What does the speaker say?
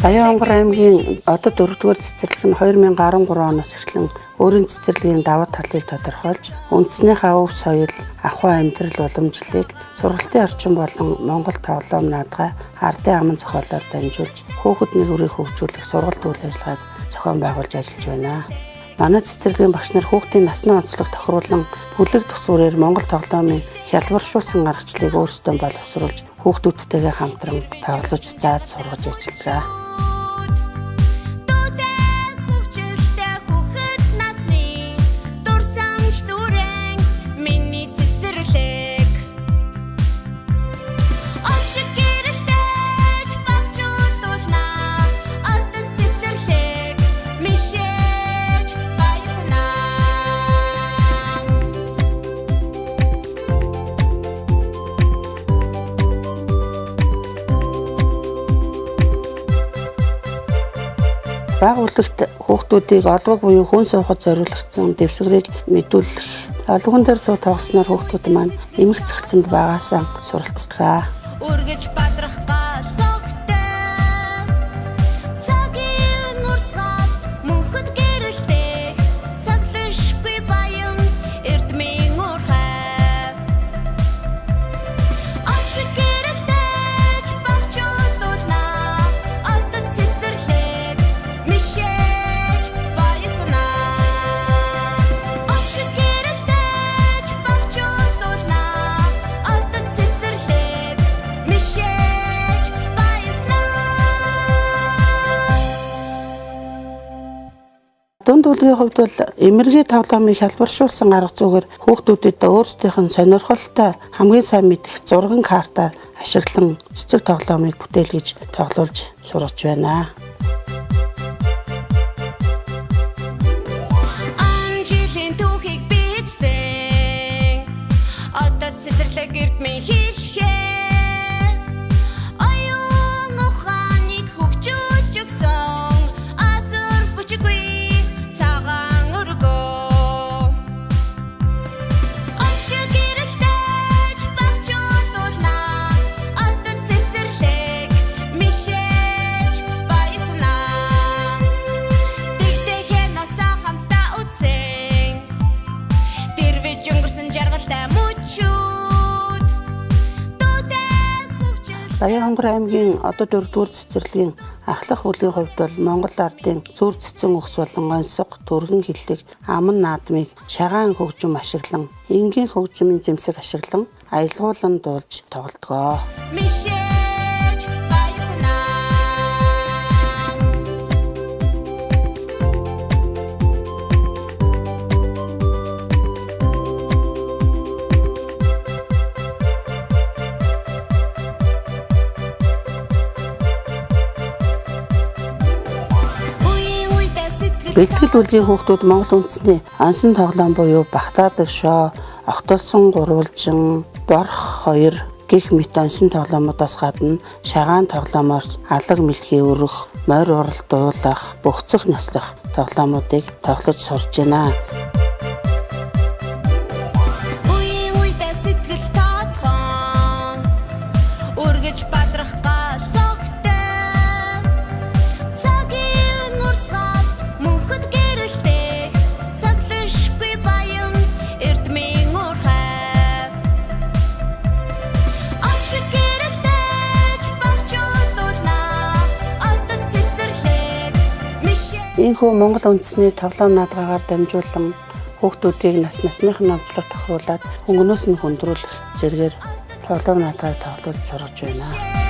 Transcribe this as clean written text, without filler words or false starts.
Баянгар аймгийн одоо 4-р цэцэрлэг нь 2013 оноос эхлэн өөрийн цэцэрлэгийн давуу талыг тодорхойлж, үндэснийхээ өв соёл, ахуй амьдрал уламжлалыг сургалтын орчин болон Монгол тоглоом наадгай ардын аман зохиолоор дамжуулж, хүүхэд нэрвэрийг хөгжүүлэх сургалт үйл ажиллагааг зохион байгуулж ажиллаж байна. Манай цэцэрлэгийн багш нар хүүхдийн насны онцлог тохируулан бүлэг тусвараар Монгол тоглоомын хялбаршуулсан аргачлалыг өөрсдөө боловсруулж, хүүхдүүдтэйгээ хамтран тоглож, зааж сургаж ажиллагаа. Бага үлэгт хүүхдүүдийг олбог буюу хүн суухад зориулагдсан дэвсгэрийг мэдүүлэх, олгон дээр суу тоглосноор хүүхдүүд маань эмх цэгцэнд багаасаа суралцдаг. Үргэж бадрах галзогтой цагийн урсгал мөнхөд гэрэлтэй цаглашгүй баян эрдмийн уурхай очиг гэрэлтэйч багчуудуулна одоо цэцэрлэг мишэж баясна очиг гэрэлтэйч багчуудуулна одоо цэцэрлэг мишэж баясна. Дунд үлгийн хувьд бол эмэргийн тоглоомыг хялбаршуулсан арга зүгээр хүүхдүүдэд өөрсдийнх нь сонирхолтой хамгийн сайн мэдэх зурган картаар ашиглан цэцэг тоглоомыг бүтээлгэж тоглуулж сургаж байна. Амжилтын түүхийг бичсэн одоо цэцэрлэг эрдмийн хэлхээ оюун ухааныг хөгжүүлж өгсөн асар бүчгүй цагаан өргөө очиг гэрэлтэйч багчуудуулна одоо цэцэрлэг мишэж баясна дэгдэхээ насаа хамтдаа үтсэн дэрвэж өнгөрсөн жаргалтай мөчүүд Баянгар аймгийн одоо 4-р цэцэрлэгийн ахлах бүлгийн хувьд бол Монгол ардын зүр цэцэн үхс болон онцгой түргэн хиллэг аман наадмыг шагаан хөгжим ашиглан энгийн хөгжмийн зэмсэг ашиглан аялгуулан дуулж тоглодгоо. Мишэж баясна. Бэлтгэл үлгийн хүүхдүүд Монгол үндэсний онсон тоглоом буюу багтаадаг шоо, огтолсон гурвалжин, борх 2 гэх мэт онсон тоглоомуудаас гадна шагаан тоглоомоор алаг мэлхий өрөх, морь урал дуулах, бөхцөх наслах тоглоомуудыг тоглож сурж байна. Үргэж бадрах галзогтой цагийн урсгал мөнхөд гэрэлтэй цаглашгүй баян эрдмийн уурхай очиг гэрэлтэйч багчуудуулна одоо цэцэрлэг мишээ. Энэхүү Монгол үндэсний тоглоом наадгаагаар дамжуулан хүүхдүүдийг насных нь онцлог тохируулаад хөнгөнөөс нь хөндрүүлэх зэргээр тоглоом наадгайг тоглуулж сургаж байна.